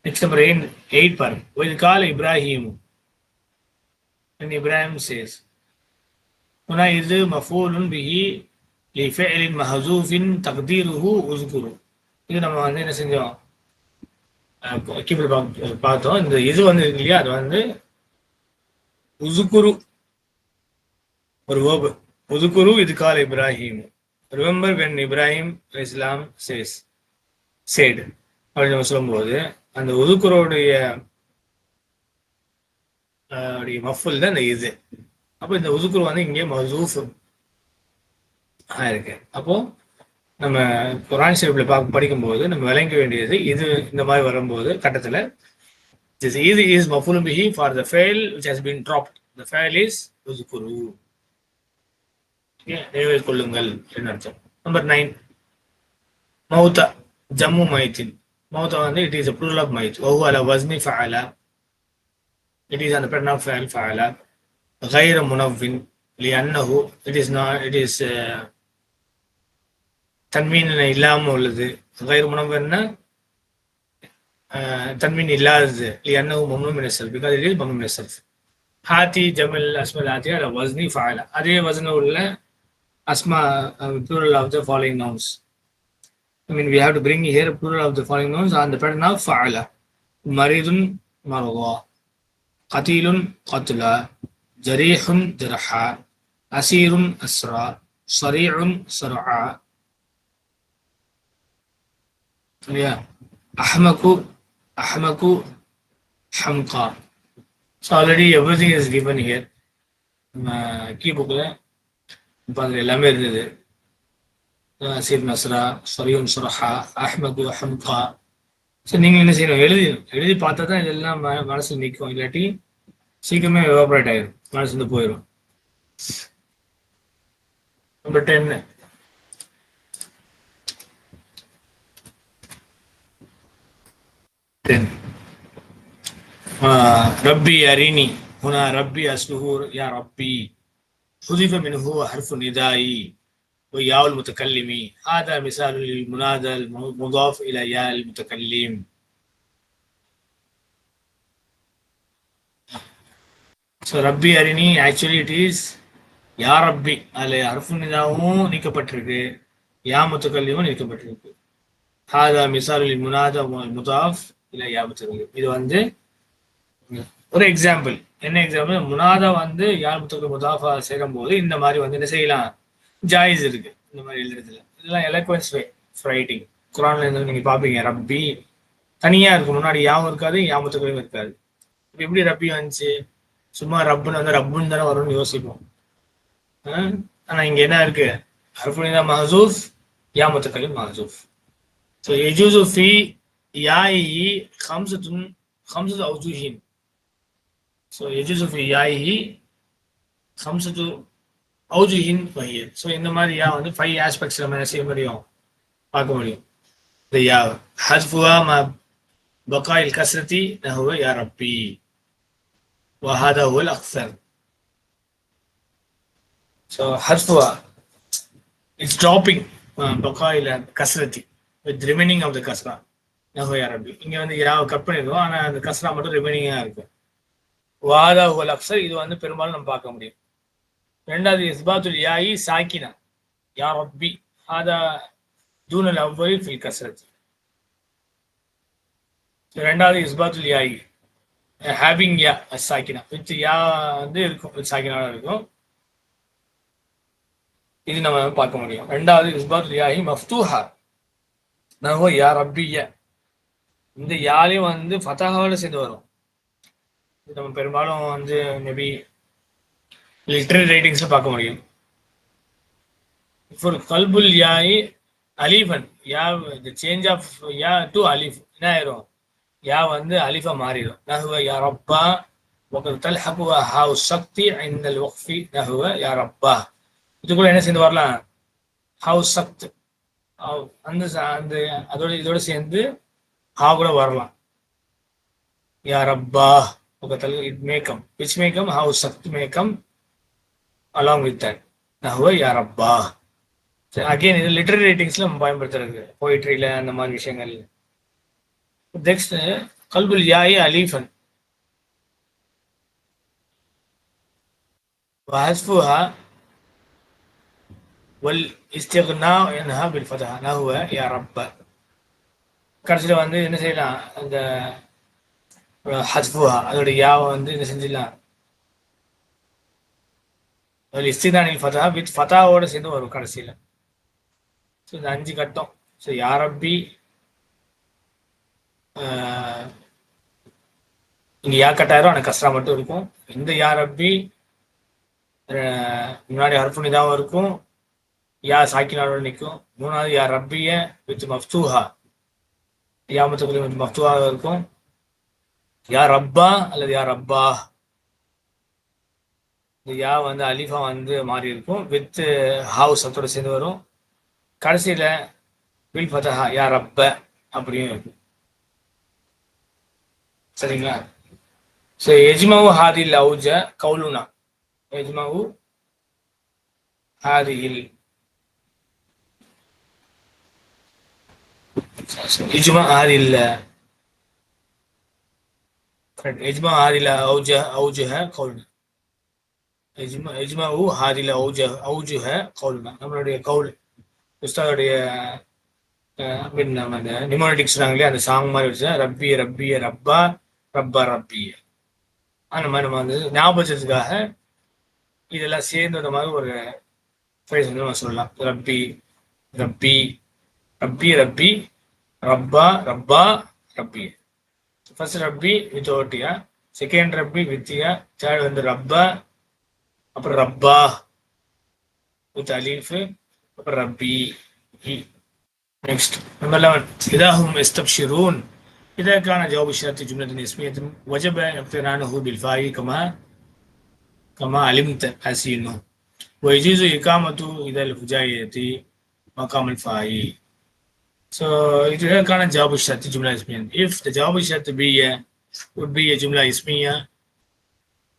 Next number 8 பாருங்க. இது கால இப்ராஹிம், இப்ராஹிம் சேஸ். هنا இது மஃபூலுன் பிஹி லிஃபிஅலின் மஹ்சூஃபின் தக்தீருஹு உஸ்குரு. இது நம்ம வந்து என்ன செஞ்சோம், கீப்பில் பார்த்தோம். இந்த இது வந்து இருக்கு இல்லையா, அது வந்து உசுகுரு ஒரு வேர்பு. உசுகுரு இது கால Ibrahim, remember when Ibrahim Islam says said அப்படின்னு நம்ம சொல்லும்போது அந்த உதுக்குரோடைய மஃபுல் தான் இந்த இது. அப்போ இந்த உதுக்குரு வந்து இங்கே மஹ்சூஃப் இருக்கு. அப்போ நம்ம குர்ஆன் ஷரீஃப்ல படிக்கும்போது நம்ம விளங்க வேண்டியது இது. இந்த மாதிரி வரும்போது கட்டத்தில் this is maf'ul bihi for the fa'il which has been dropped. The fa'il is uzkuru. நினைவில் கொள்ளுங்கள் என்ன அர்த்தம். நம்பர் 9 மௌதா ஜம்மு மைத்தின். மௌதா வந்து it is a plural of மைத். وهو على وزن فعل. It is on the pattern of fa'il فعل. غير منون لأنه it is not, it is தன்மீன் இல்லாமல் உள்ளது. غير منونனா தன்மீன் இல்லாதது. لأنه ممنوع من الصرف, because it is ممنوع من الصرف. ஹாத்தி ஜமல் அஸ்மா ஆத்தி அல வஸ்னி ஃபஅல. அதே வஸ்ன உள்ள asma plural of the following nouns. I mean we have to bring here plural of the following nouns on the pattern of fa'ala. maridun marwa, qatilun qatla, jarihun jarha, asirun asra, sari'un sar'a. Yeah, ahmaku hamqa. So already everything is given here. Key புக்கில் இப்போ அதில் எல்லாமே இருந்தது. Asir Nasra, சரியுன் சுரஹா, Ahmed ஹம்கா. So நீங்கள் என்ன செய்யணும், எழுதி பார்த்தா தான் இதெல்லாம் மனசில் நிற்கும். இல்லாட்டி சீக்கிரமே எவாபரேட் ஆயிடும், மனசுலேருந்து போயிடும். நம்பர் 10 ரப்பி அரினி. هنا ربي أصله يا ربي، حذف منه حرف النداء وياء المتكلم. هذا مثال للمنادى المضاف إلى ياء المتكلم. So ரப்பி அரினி actually it is யா ரப்பி. அதில் ஹர்ஃபு நிதாவும் நீக்கப்பட்டிருக்கு, யா முத்தக்கல்லிமும் நீக்கப்பட்டிருக்கு. ஹாதா மிசால் லில் முதாஃப் இலா யா முத்தக்கல்லிம். இது வந்து ஒரு எக்ஸாம்பிள். என்ன எக்ஸாம்பிள், முனாதா வந்து யார் முத்தக்கல்லிம் முதாஃபா சேரும் போது இந்த மாதிரி வந்து என்ன செய்யலாம், ஜாயிஸ் இருக்கு இந்த மாதிரி எழுதுறதுல. இதெல்லாம் எலக்வன்ஸ் வே ரைட்டிங். குரான்ல இருந்து நீங்க பாப்பீங்க, ரப்பி தனியா இருக்கும், முன்னாடி யாவும் இருக்காது, யா முத்தக்கல்லிம் இருக்காது. எப்படி ரப்பி வந்துச்சு, சும்மா ரப்புன்னு வந்து ரப்புன்னு தானே வரும்னு யோசிப்போம். ஆனா இங்க என்ன இருக்கு, ஹர்ஃபுனிதா மஹ்சூஃப், யா முத்தக்கல்லிம் மஹ்சூஃப். ஸோ யஜூஸு ஃபீ யாஇஹி خمسة أوجه. ஸோ யஜூஸு ஃபீ யாஇஹி خمسة أوجه وهي. ஸோ இந்த மாதிரி யா வந்து 5 ஆஸ்பெக்ட்ஸ் நம்ம என்ன செய்ய முடியும், பார்க்க முடியும். இந்த யா ஹஸ்ஃபுஹா மா பகாயில் கஸ்ரதி நஹுவ யா ரப்பி வஹாதா ஹுவல் அக்ஸர். ஸோ ஹஸ்ஃபுஹா இட்ஸ் ட்ராப்பிங் பகாயில் கஸ்ரதி வித் ரிமைனிங் ஆஃப் த கஸ்ரா நஹுவ யா ரப்பி. இங்கே வந்து யாவை கட் பண்ணிடுவோம், ஆனால் அந்த கஸ்ரா மட்டும் ரிமைனிங்காக இருக்கும். வஹாதா ஹுவல் அக்ஸர் இது வந்து பெரும்பாலும் நம்ம பார்க்க முடியும். ரெண்டாவது இஸ்பாத்துல் யாயி சாக்கினா யா ரப்பி, ஹாதா தூனல் அவ்வலி ஃபில் கஸ்ரத்தி. ரெண்டாவது இஸ்பாத்துல் யாயி ஹேவிங் யா சாக்கினா, வித் யா வந்து இருக்கும், வித் சாக்கினாக இருக்கும். இது நம்ம பார்க்க முடியும். ரெண்டாவது இஸ்பாத்துல் யாயி மஃப்தூஹா நஹுவ யா ரப்பிய. இந்த யாலையும் வந்து ஃபதஹாவோட சேர்ந்து வரும். இது நம்ம பெரும்பாலும் வந்து மேபி லிட்டரரி ரைட்டிங்ஸ்ல பார்க்க முடியும். For கல்புல் யாயி அலிஃபன், யா the change of யா டு அலிஃப் என்ன ஆயிரும், யா வந்து அலிஃபா மாறிடும். நஹுவ யா ரப்பா வகத் தல்ஹகு ஹாவு சக்தி இந்தல் வக்ஃபி நஹுவ யா ரப்பா. இதுக்குள்ள என்ன சேர்ந்து வரலாம், ஹாவு சக்த், அந்த அந்த அதோட சேர்ந்து ஹா கூட வரலாம். யா ரப்பா வகத் இட் மேக்கம், விச் மேக்கம் ஹாவு சக்த் மேக்கம் along with that நஹுவ யா ரப்பா. அகெயின் இது லிட்டரரி ரைட்டிங்ஸ்ல நம்ம பயன்படுத்துறது, போயிட்ரியில அந்த மாதிரி விஷயங்கள். நெக்ஸ்ட் கல்புல் யாயி அலீஃபன் وحذفها والاستغناء عنها بالفتحة نحو يا رب. கடைசியில் வந்து என்ன செய்யலாம், அந்த ஹத்ஃபுஹா அதோடைய யாவை வந்து என்ன செஞ்சிடலாம், அதில் இஸ்திதானில் ஃபதா வித் ஃபதாவோட சேர்ந்து வரும் கடைசியில். ஸோ இந்த 5 கட்டம். ஸோ யா ரப்பி, இங்கே யா கட்டாயிரம் ஆனால் கஸ்ரா மட்டும் இருக்கும். இந்த யா ரப்பி முன்னாடி ஹர்ஃபு நிதாவும் இருக்கும், யா சாக்கினாரோட நிற்கும். மூணாவது யா ரப்பிய வித் மஃப்தூஹா, யா முத்தகல்லிம் வித் மஃப்தூஹாக இருக்கும். யா ரப்பா அல்லது யா ரப்பா, இந்த யா வந்து அலிஃபா வந்து மாறி இருக்கும், வித் ஹாவு சத்தோட சேர்ந்து வரும். கடைசியில் வில் ஃபதஹா யா ரப்ப அப்படியும் இருக்கும். சரிங்களா? ஸோ எஜ்மவு ஹாதில் அவுஜ கவுலுனா, எஜ்மவு ஹாதில் இஜ்மா ஹாதில் எஜ்மா ஹாதில் அவுஜ அவுஜுஹ கவுலுனா, எஜ்மவு ஹாதில் அவுஜுஹ கவுலுனா. நம்மளுடைய கவுல் உஸ்தாதுடைய நம்ம அந்த நிமோனடிக்ஸ் சொன்னாங்களே, அந்த சாங் மாதிரி வச்சு ரப்பிய ரப்பிய ரப்பா ரப்பா ரப்பிய, அந்த மாதிரி நம்ம வந்து ஞாபகத்துக்காக இதெல்லாம் சேர்ந்து அந்த மாதிரி ஒரு ஃப்ரேஸ் வந்து நம்ம சொல்லலாம். ரப்பி ரப்பி ரப்பி ரப்பி ரப்பா ரப்பா ரப்பி. ஃபர்ஸ்ட் ரப்பி வித் ஓட்டியா, செகண்ட் ரப்பி வித்தியா, தேர்ட் வந்து ரப்பா, அப்புறம் ரப்பா வித் அலீஃபு, அப்புறம் ரப்பி. Next, number 11. إذا هم يستبشرون. إذا كان جواب الشرط جملة اسمية وجب اقترانه بالفاء كما علمت حسينه. ويجوز إقامة إذا الفجائية مقام الفاء. So, إذا كان جواب الشرط جملة اسمية. If the جواب الشرط would be a جملة اسمية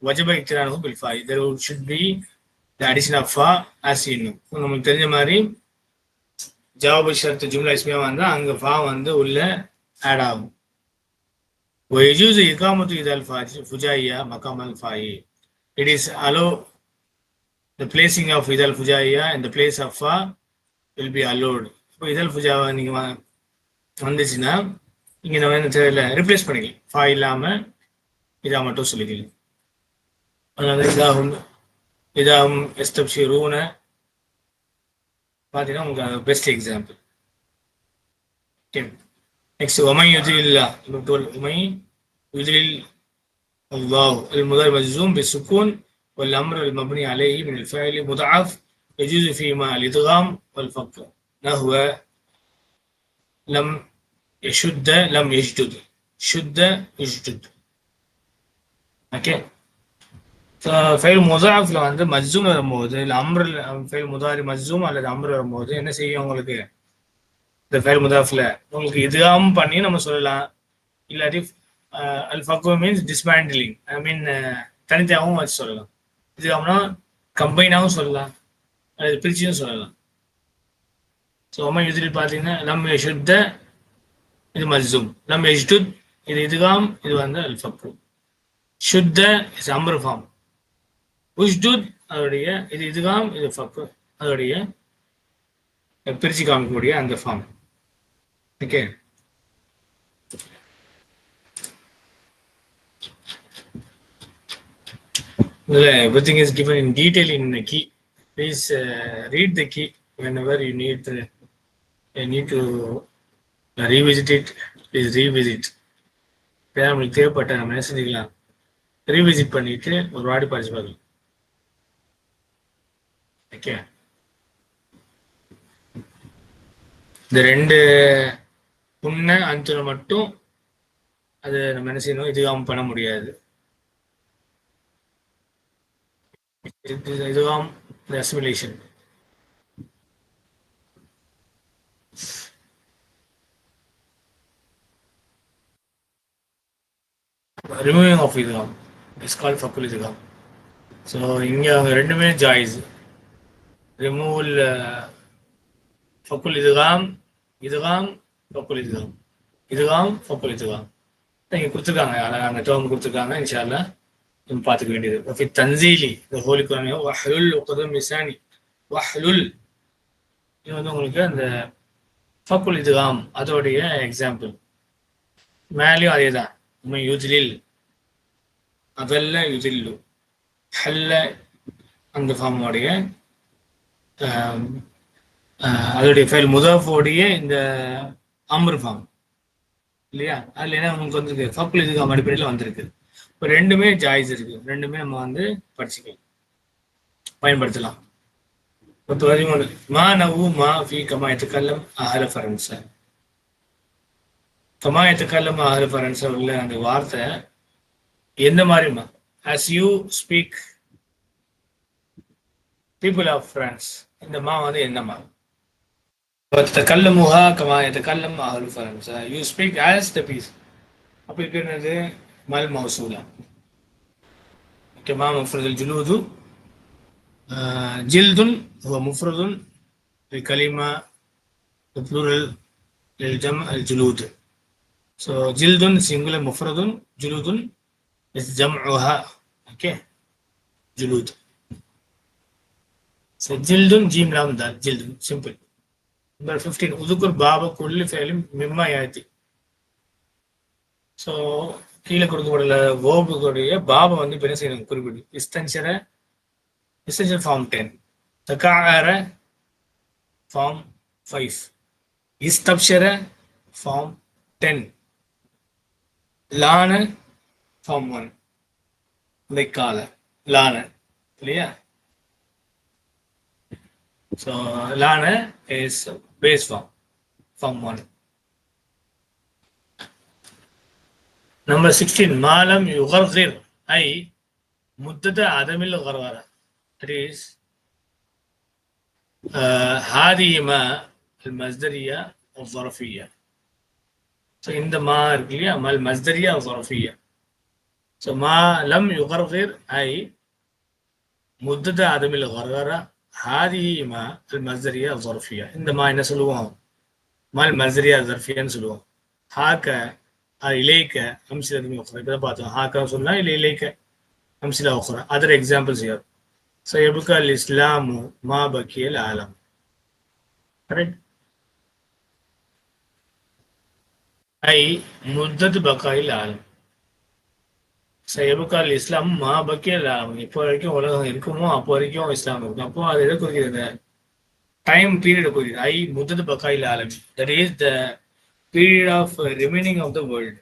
وجب اقترانه بالفاء. There should be the addition of fa حسينه. நமக்கு தெரிஞ்ச மாதிரி ஜவாபு ஷர்த் ஜும்லா இஸ்மியா வந்தால் அங்கே ஃபா வந்து உள்ள ஆட் ஆகும். ويجوز إقامة إذا الفجائية مقام الفاء. It is allow the placing of إذا الفجائية in the place of fa will be allowed. இப்போ இதழ் ஃபுஜாவை நீங்கள் வந்துச்சுன்னா இங்கே நம்ம என்ன தேவையில்லை, ரிப்ளேஸ் பண்ணிக்கலாம், ஃபா இல்லாமல் இதா மட்டும் சொல்லிக்கலாம். அதனால இதாகும் எஸ்தப்ஷிரூன பார்த்தீங்கன்னா உங்களுக்கு பெஸ்ட் எக்ஸாம்பிள். ஓகே, நெக்ஸ்ட் ஒமை யுதில்லா. ஒமை யுதில் அல்லாஹ் المضارع مجزوم بالسكون والأمر المبني عليه من الفعل مضاعف يجوز فيما الإدغام والفك نحو لم يشد لم يشدد شد يشدد. ஓகே, ஃபைல் முதாஃப்ல வந்து மஜ்சூம் வரும்போது, இல்லை அம்ரு ஃபைல் முதாரி மஜ்சூம் அல்லது அம்ரு வரும்போது என்ன செய்யும், உங்களுக்கு இந்த ஃபைல் முதாஃப்ல உங்களுக்கு இதுகாம் பண்ணி நம்ம சொல்லலாம். இல்லாட்டி அல் ஃபக்கு மீன்ஸ் டிஸ்மேண்டிலிங், ஐ மீன் தனித்தாகவும் வச்சு சொல்லலாம். இதுகாம்னா கம்பைனாகவும் சொல்லலாம், அல்லது பிரிச்சியும் சொல்லலாம். ஸோ அம்மா இதில் பார்த்தீங்கன்னா லம் யஷுத்த இது மஜ்சூம், லம் யஷ்துத் இது இதுகாம், இது வந்து அல் ஃபக்கு. ஷுத்த இஸ் அம்ரு ஃபார்ம், உஷ்துத் அதோடைய இது இதுகாம், இது ஃபக்கு அதோடைய பிரிச்சு காமிக்கக்கூடிய அந்த form. Okay, everything is given in detail in the key. Please read the key whenever you need to revisit it. Please revisit. நம்மளுக்கு தேவைப்பட்ட நம்ம என்ன செஞ்சுக்கலாம், ரீவிசிட் பண்ணிட்டு ஒரு வாட்டி படிச்சு பார்க்கலாம். ஓகே, இந்த 2 புண்ண அஞ்சுல மட்டும் அது நம்ம என்ன செய்யணும், இதுகாம் பண்ண முடியாது. இதுகாம் அசிமிலேஷன். ரிமூவிங் ஆஃப் இதுகாம் இஸ் கால்ட் ஃபக்குல் இதுகாம். ஸோ இங்கே அவங்க ரெண்டுமே ஜாயிஸ். ரிமூவல் ஃபக்குல் இதுகாம், இதுகாம் ஃபக்குல் இதுகாம், இதுகாம் ஃபக்குல் இதுகாம். இங்கே கொடுத்துருக்காங்க, அழகான டேர்ம் கொடுத்துருக்காங்க. இன்ஷா அல்லாஹ் நம்ம பார்த்துக்க வேண்டியது. وفي التنزيل இந்த ஹோலி குர்ஆன் வஹ்லுல் உக்தம் மிசானி வஹ்லுல் இது வந்து உங்களுக்கு அந்த ஃபக்குல் இதுகாம் அதோடைய எக்ஸாம்பிள். மேலேயும் அதே தான். உண்மை யுதிலில் அதல்ல யுதில்லு ஹல்ல அந்த ஃபார்மோடைய அதோடைய ஃபைல் முதாஃபோடைய இந்த அம்ரு ஃபார்ம் இல்லையா? அதுல என்ன உங்களுக்கு வந்து ஃபக்குல் இதுகாம் அடிப்படையில் வந்திருக்கு. இப்போ ரெண்டுமே ஜாய்ஸ் இருக்கு, ரெண்டுமே நம்ம வந்து படிச்சுக்கலாம், பயன்படுத்தலாம். 13 மா நவு மா ஃபி கமா யதகல்லம் அஹ்ல ஃபரன்ஸா. கமா யதகல்லம் அஹ்ல ஃபரன்ஸா உள்ள அந்த வார்த்தை எந்த மாதிரிமா? as you speak people of France. இந்த மா வந்து என்னமா? தகல்லமுஹா comma யதகல்லம் அஹ்ல ஃபரன்ஸா. you speak as the piece. அப்ப இது என்னது? மல் மௌசூலா. كما مفرد الجلود جلد هو مفرد للكلمة plural للجمع الجلود. so جلد singular مفرد جلود is جمعها. okay جلود. so جلد جيم لام دال جلد simple. number 15 اذكر باب كل فعل مما يأتي. so கீழே கொடுக்கப்பட்டுள்ள வேர்புடைய பாபை வந்து என்ன செய்யணும் குறிப்பிடு. இஸ்தன்சர ஃபார்ம் 10, தகார ஃபார்ம் 5, இஸ்தப்ஷர ஃபார்ம் 10, லான ஃபார்ம் 1, லைக்கால லான இல்லையா? ஸோ லான இஸ் பேஸ் ஃபார்ம் 1. Number 16 மாலம் யுகர்கிர் ஐ முத்தத அதமில் கர்வர. that is هذه ما المصدرية الظرفية. so இந்த மா இருக்கு இல்லையா, மல் மஸ்தரியா ظرفية. so ما لم يغرغر أي مدة عدم الغرغرة هذه ما المصدرية الظرفية. இந்த மா என்ன சொல்லுவோம்? மல் மஸ்தரியா ظرفية சொல்லுவோம். ஹாக்க இலேக்க அம்சிலா உக்ரா. இப்போ தான் பார்த்தோம். ஹாக்கா சொன்னா இல்லை இலேக்க அம்சிலா உக்ரா. Other examples here. ஸோ எபுகா அல் இஸ்லாமு மா பக்கியல் ஆலம். கரெக்ட். ஐ முத்தத் பக்காயில் ஆலம். ஸோ எபுகா அல் இஸ்லாம் மா பக்கியல் ஆலம். இப்போ வரைக்கும் உலகம் இருக்குமோ அப்போ வரைக்கும் இஸ்லாம் இருக்கும். அப்போ அது எதை குறிக்கிறது? டைம் பீரியட் குறிக்கிறது. ஐ முத்தத் பக்காயில் ஆலம். That is the period of remaining of the world.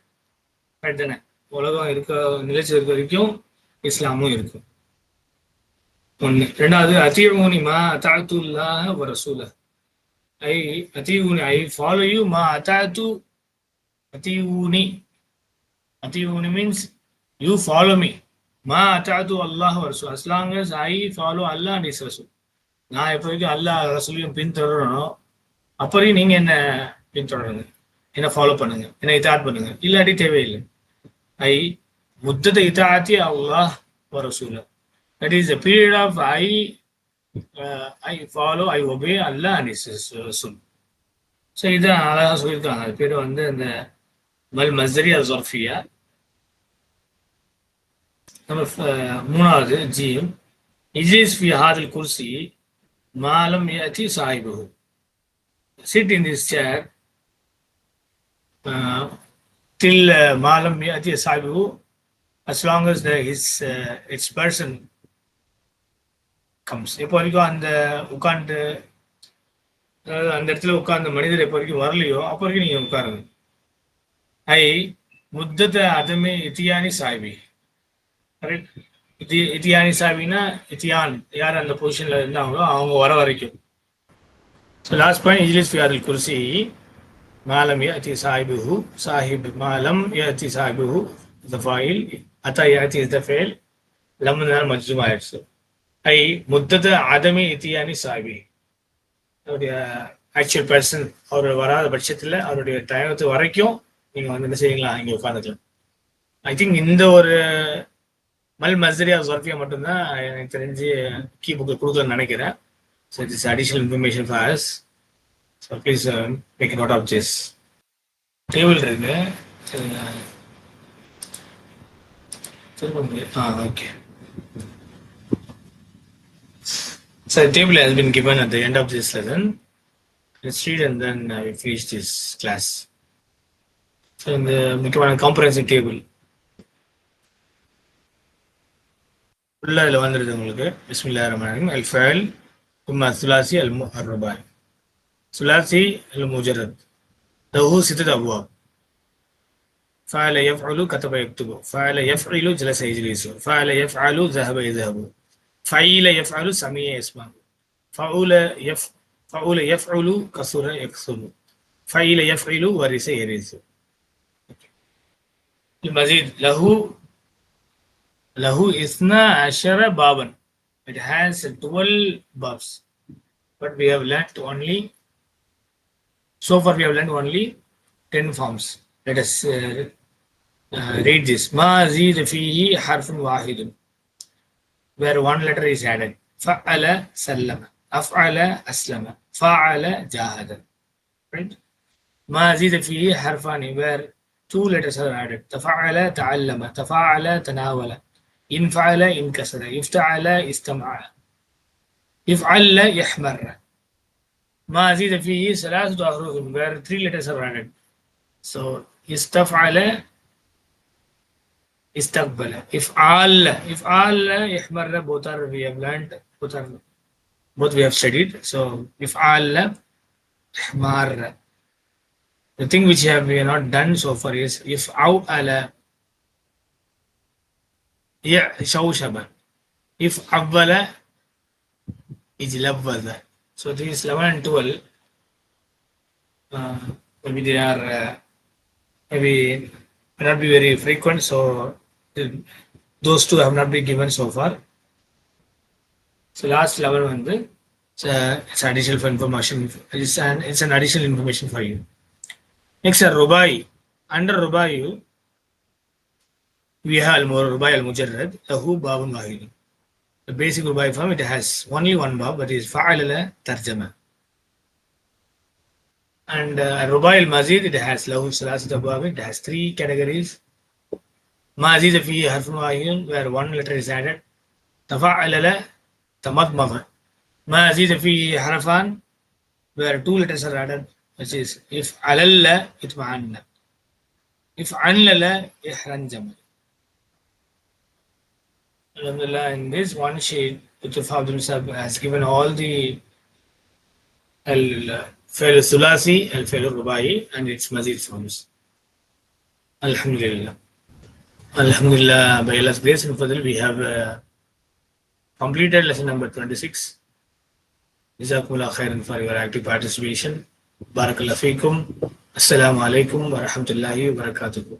Right தானே? உலகம் இருக்க நிலைச்சு இருக்க வரைக்கும் இஸ்லாமும் இருக்கும். ஒன்று. ரெண்டாவது அத்தீஊனி மா அத்தாஅத்துல்லாஹ வ ரசூலஹ. ஐ அத்தீஊனி ஐ ஃபாலோ யூ மா அத்தாஅத்து அத்தீஊனி. அத்தீஊனி மீன்ஸ் யூ ஃபாலோ மீ. மா அத்தாஅத்து அல்லாஹ் வ ரசூல். as long as I follow Allah and his rasul. நான் எப்போ வரைக்கும் அல்லாஹ் ரசூலையும் பின்தொடரணும், அப்புறம் நீங்க என்ன பின்தொடருங்க, என்ன ஃபாலோ பண்ணுங்க, என்ன இதாத் பண்ணுங்க. இல்லாட்டி தேவையில்லை. ஐ முத்தத இதாத்தி அல்லாஹ் வ ரசூல. That is a period of I follow, I obey Allah and his rasul. So இதான் அழகாக சொல்லியிருக்காங்க. அது பேர் வந்து அந்த மல் மஸ்தரி அல் ஸர்ஃபியா. நம்ம மூணாவது ஜீம் இஜ்லிஸ் ஃபி ஹாதில் குர்சி மாலம் யஅதி சாஹிபுஹு. Sit in this chair till malam yati sahibu, as long as its person comes. இப்போ வரைக்கும் அந்த உட்காந்து அந்த இடத்துல உட்கார்ந்த மனிதர் எப்போ வரைக்கும் வரலையோ அப்போ வரைக்கும் நீங்க உட்காருங்க. ஐ முத்தத அதமே இத்தியானி சாஹிபி. கரெக்ட். இத்தியானி சாஹிபினா இத்தியான் யார் அந்த பொசிஷன்ல இருந்தாங்களோ அவங்க வர வரைக்கும். ஸோ லாஸ்ட் பாயிண்ட் இஜ்லிஸ் ஃபி ஹாதில் குர்சி மாலம் யஅதி சாஹிபுஹு. சாஹிப் மாலம் யஅதி சாஹிபுஹு the file. அத்தா யஅதி is the fail. லம்னால் மஜ்ஜூம் ஆயிடுச்சு. ஐ முத்தத அதமி இத்தியானி சாஹிபி. அவருடைய ஆக்சுவல் பர்சன் அவர் வராத பட்சத்தில் அவருடைய டயத்து வரைக்கும் நீங்க வந்து என்ன செய்யலாம், இங்கே உட்காந்துக்கலாம். ஐ திங்க் இந்த ஒரு மல் மஸ்தரியா ஸர்ஃபியா மட்டும்தான் எனக்கு தெரிஞ்சு கீ புக்கு கொடுக்கணும்னு நினைக்கிறேன். So it's additional information for us. So please make note of this. Table இருக்கு, Okay. So the table has been given at the end of this lesson. Let's read and then we finish this class. So இந்த முக்கியமான comprehensive table உள்ள இதில் வந்துடுது உங்களுக்கு. பிஸ்மில்லாஹிர் ரஹ்மானிர் ரஹீம். அல் ஃபஅல் ثم الثلاثي الرباعي. ثلاثي المجرد له ستة أبواب. فعل يفعل كتب يكتب، فعل يفعل جلس يجلس، فعل يفعل ذهب يذهب، فعيل يفعل سمع يسمع، فعول يفعل كسر يكسر، فعيل يفعل ورث يرث. المزيد له 12 بابا. It has 12 babs, but we have learnt only, so far we have learnt only 10 forms. Let us read this. ما زيد فيه حرف واحد, where one letter is added. فعل سلم، أفعل أسلم، فعل جاهد. Right? ما زيد فيه حرفان, where two letters are added. تفعل تعلم، تفاعل تناول، انفعل انكسر، افتعل استمع، افعل يحمر. ما زيد فيه ثلاثة أحرف, where three letters are added. So استفعل استقبل، افعال يحمر. Both are we have learned, both we have studied. So افعال احمر. The thing which we have not done so far is افعل شوشب، افعل اجلبذ. So these 11 and 12 maybe they are maybe may not be very frequent, so those two have not been given so far. So last 11 வந்து it's additional for information. It's an additional information for you. Next rubai. Under rubai we have rubai al-mujarrad lahu babun wahid. The basic rubai form, it has only one bab, that is fa'ala tarjama. And rubai al-mazid, it has lahu salasat abwab, it has three categories. ما زيد فيه حرف واحد, where one letter is added. تفعل تمضمض. ما زيد فيه حرفان, where two letters are added, which is افعلل اطمأن، افعنلل احرنجم. Alhamdulillah, in this one sheet, Dr. Abdul Sab has given all the al-fi'l thulasi, al-fi'l rubai, and its mazid forms. Alhamdulillah. Alhamdulillah, by Allah's grace and fadl, we have completed lesson number 26. Jazakumullah khairan for your active participation. Barakallahu feekum. Assalamu alaikum wa rahmatullahi wa barakatuh.